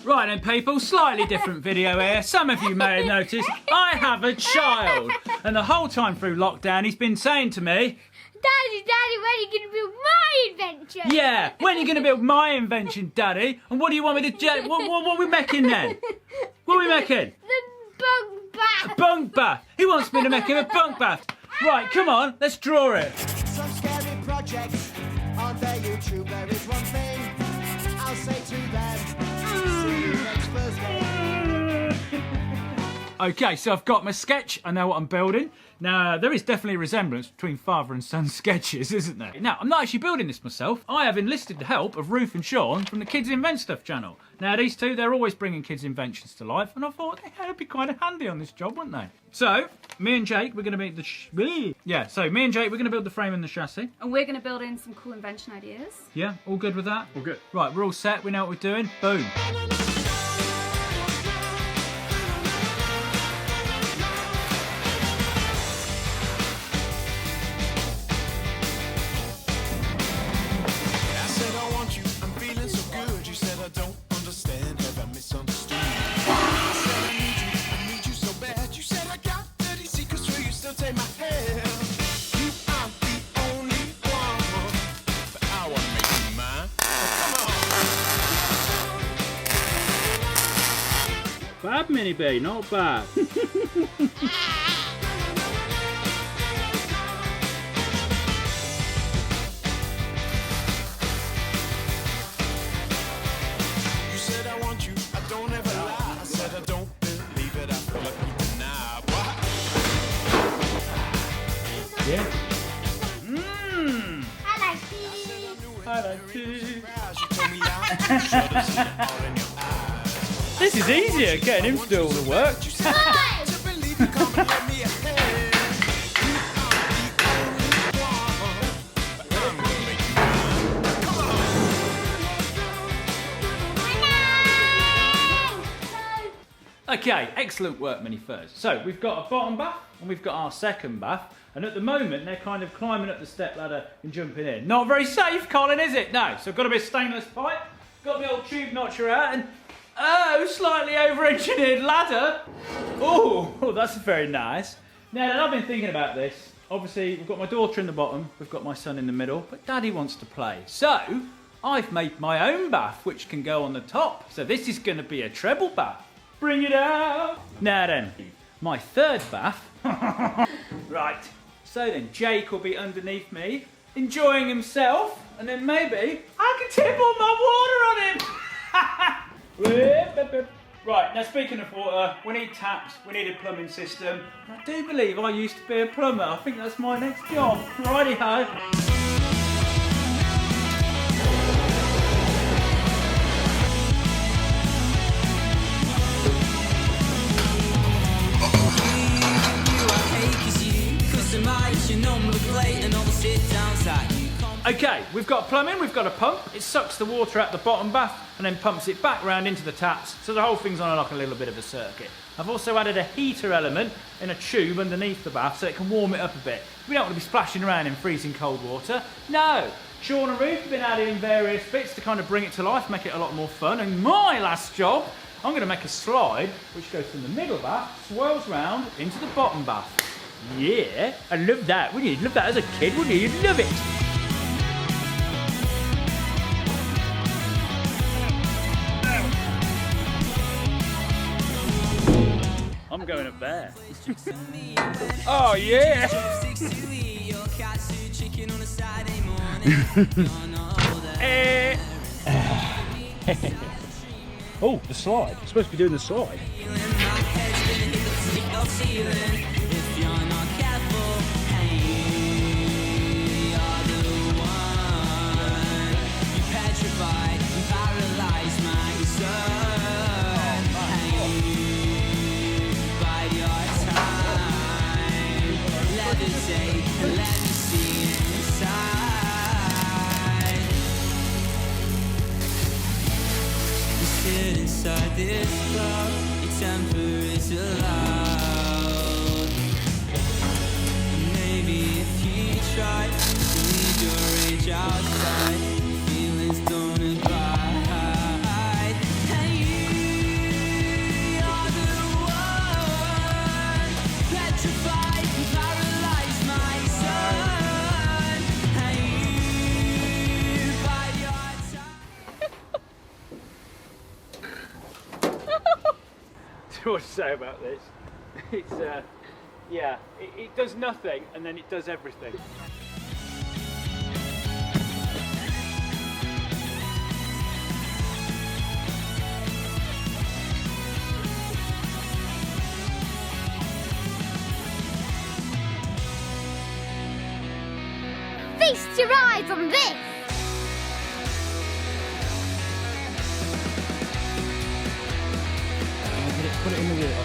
Right then people, slightly different video here. Some of you may have noticed I have a child. And the whole time through lockdown he's been saying to me, Daddy, when are you going to build my invention? yeah, when are you going to build my invention, Daddy? And what do you want me to do? What are we making then? What are we making? The bunk bath. A bunk bath. He wants me to make him a bunk bath. Right, come on, let's draw it. Some scary projects on their YouTube. There is one thing I'll say to them. See you next Thursday. Okay, so I've got my sketch. I know what I'm building. Now, there is definitely a resemblance between father and son sketches, isn't there? Now, I'm not actually building this myself. I have enlisted the help of Ruth and Sean from the Kids Invent Stuff channel. Now, these two, they're always bringing kids' inventions to life, and I thought they'd be quite handy on this job, wouldn't they? So, me and Jake, we're going to make the... me and Jake, we're going to build the frame and the chassis. And we're going to build in some cool invention ideas. Yeah, all good with that? All good. Right, we're all set. We know what we're doing. Boom. Bad, Mini B, not bad. Yeah. I like tea. This is easier, getting him to do all the work. Okay, excellent work, Mini Furze. So we've got a bottom bath and we've got our second bath, and at the moment they're kind of climbing up the step ladder and jumping in. Not very safe, Colin, is it? No. So I've got a bit of stainless pipe, got my old tube notcher out, and slightly over-engineered ladder. Oh, that's very nice. Now then, I've been thinking about this. Obviously, we've got my daughter in the bottom, we've got my son in the middle, but Daddy wants to play. So I've made my own bath, which can go on the top. So this is going to be a treble bath. Bring it out! Now then, my third bath. Right, so then Jake will be underneath me, enjoying himself, and then maybe I can tip all my water on him! Right, now speaking of water, we need taps, we need a plumbing system. I do believe I used to be a plumber. I think that's my next job. Righty-ho. Okay, we've got plumbing, we've got a pump. It sucks the water out the bottom bath and then pumps it back round into the taps, so the whole thing's on like a little bit of a circuit. I've also added a heater element in a tube underneath the bath so it can warm it up a bit. We don't want to be splashing around in freezing cold water. No! Sean and Ruth have been adding various bits to kind of bring it to life, make it a lot more fun. And my last job, I'm going to make a slide which goes from the middle bath, swirls round into the bottom bath. Yeah, I love that. Wouldn't you love that as a kid? Wouldn't you? You'd love it. I'm going up there. Oh yeah! Oh, the slide. I'm supposed to be doing the slide. Inside this club, your temper is allowed. Maybe if you try to leave your rage outside, feelings don't abide. And you too much to say about this. It's, yeah, it does nothing and then it does everything. Feast your eyes on this! Put it in the water.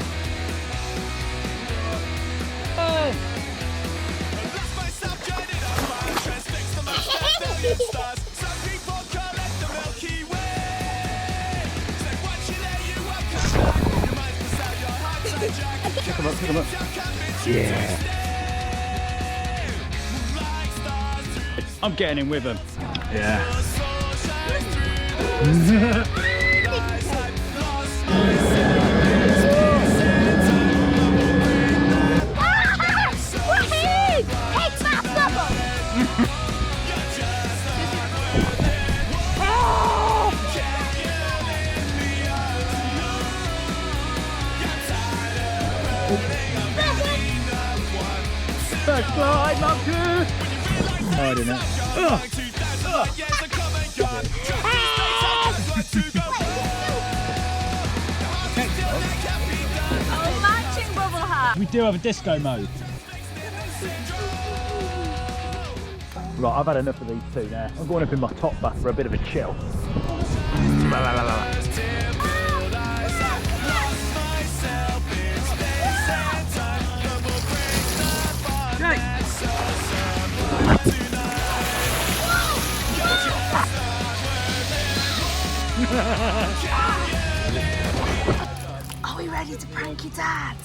Pick him up. Yeah. I'm getting in with him. Yeah. I love you! Oh, I don't know. Oh, matching bubble hat. We do have a disco mode. Right, I've had enough of these two now. I'm going up in my top bath for a bit of a chill. Are we ready to prank your dad?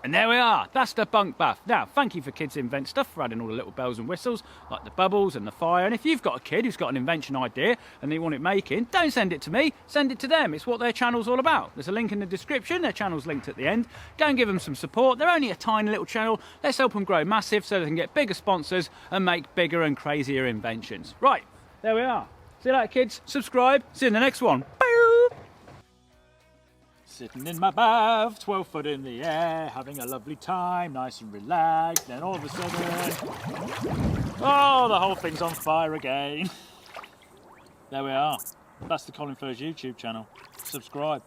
And there we are, that's the bunk bath. Now, thank you for Kids Invent Stuff for adding all the little bells and whistles, like the bubbles and the fire. And if you've got a kid who's got an invention idea and they want it making, don't send it to me, send it to them. It's what their channel's all about. There's a link in the description, their channel's linked at the end. Go and give them some support. They're only a tiny little channel. Let's help them grow massive so they can get bigger sponsors and make bigger and crazier inventions. Right, there we are. See you later, kids. Subscribe. See you in the next one. Bye. Sitting in my bath, 12 foot in the air, having a lovely time, nice and relaxed, then all of a sudden, oh, the whole thing's on fire again. There we are. That's the Colinfurze YouTube channel. Subscribe.